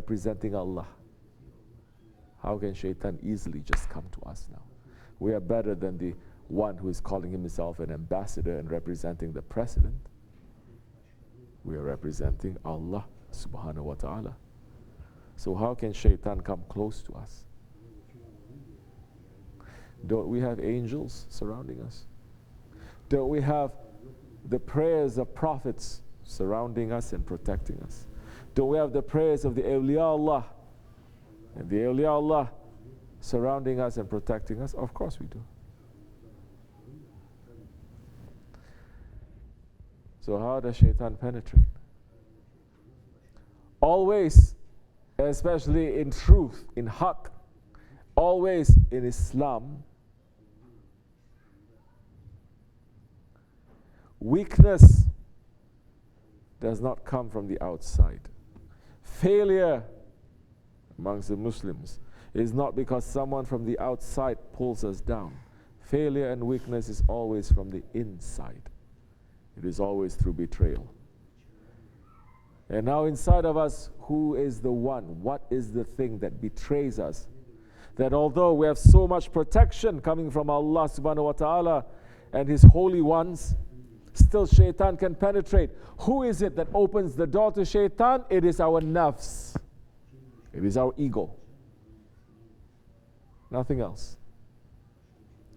representing Allah. How can shaitan easily just come to us now? We are better than the one who is calling himself an ambassador and representing the president. We are representing Allah subhanahu wa ta'ala. So how can shaitan come close to us? Don't we have angels surrounding us? Don't we have the prayers of prophets surrounding us and protecting us? Don't we have the prayers of the AwliyaAllah and the AwliyaAllah surrounding us and protecting us? Of course we do. So how does shaitan penetrate? Always, especially in truth, in haqq, always in Islam, weakness does not come from the outside. Failure amongst the Muslims is not because someone from the outside pulls us down. Failure and weakness is always from the inside. It is always through betrayal. And now inside of us, who is the one? What is the thing that betrays us? That although we have so much protection coming from Allah subhanahu wa ta'ala and His holy ones, still shaitan can penetrate. Who is it that opens the door to shaitan? It is our nafs. It is our ego. Nothing else.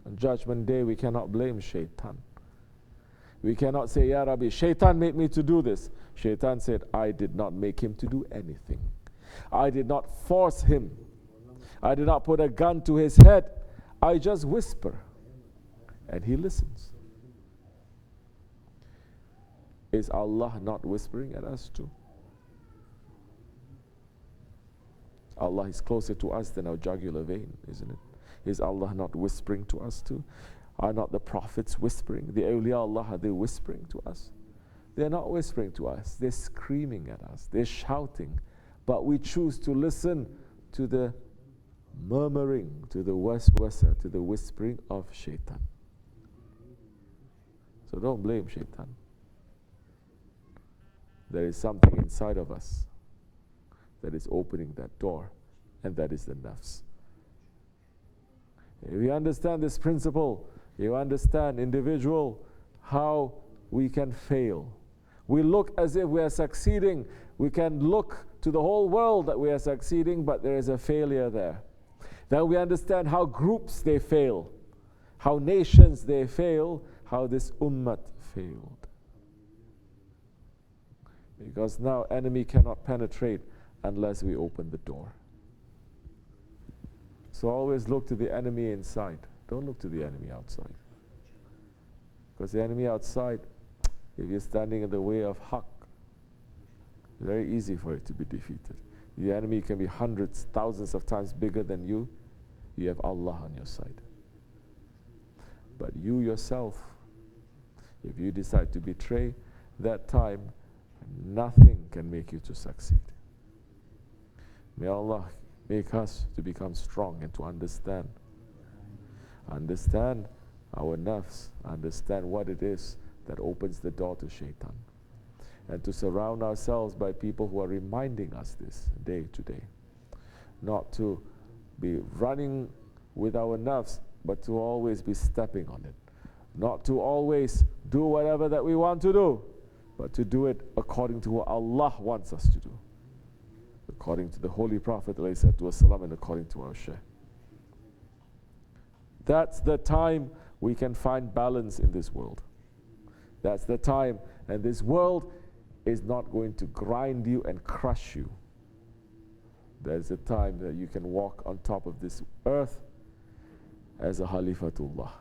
On Judgment Day, we cannot blame shaitan. We cannot say, Ya Rabbi, shaitan made me to do this. Shaitan said, I did not make him to do anything. I did not force him. I did not put a gun to his head. I just whisper. And he listens. Is Allah not whispering at us too? Allah is closer to us than our jugular vein, isn't it? Is Allah not whispering to us too? Are not the prophets whispering? The AwliyaAllah, are they whispering to us? They're not whispering to us. They're screaming at us. They're shouting. But we choose to listen to the murmuring, to the waswasa, to the whispering of shaitan. So don't blame shaitan. There is something inside of us that is opening that door, and that is the nafs. If you understand this principle, you understand, individual, how we can fail. We look as if we are succeeding. We can look to the whole world that we are succeeding, but there is a failure there. Then we understand how groups they fail, how nations they fail, how this ummah failed. Because now enemy cannot penetrate unless we open the door. So always look to the enemy inside. Don't look to the enemy outside. Because the enemy outside, if you're standing in the way of haqq, it's very easy for it to be defeated. The enemy can be hundreds, thousands of times bigger than you. You have Allah on your side. But you yourself, if you decide to betray, that time, nothing can make you to succeed. May Allah make us to become strong and to understand. Understand our nafs, understand what it is that opens the door to shaitan. And to surround ourselves by people who are reminding us this day to day. Not to be running with our nafs, but to always be stepping on it. Not to always do whatever that we want to do, but to do it according to what Allah wants us to do. According to the Holy Prophet ﷺ and according to our Shaykh. That's the time we can find balance in this world. That's the time, and this world is not going to grind you and crush you. There's a time that you can walk on top of this earth as a Khalifatullah.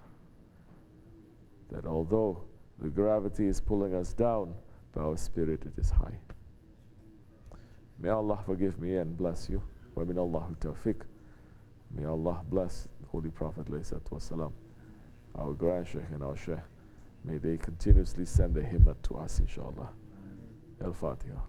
That although the gravity is pulling us down, but our spirit it is high. May Allah forgive me and bless you. Wa min Allahu tawfiq. May Allah bless the Holy Prophet ﷺ, our grand Shaykh and our Shaykh. May they continuously send the himmat to us, inshallah. Al-Fatiha.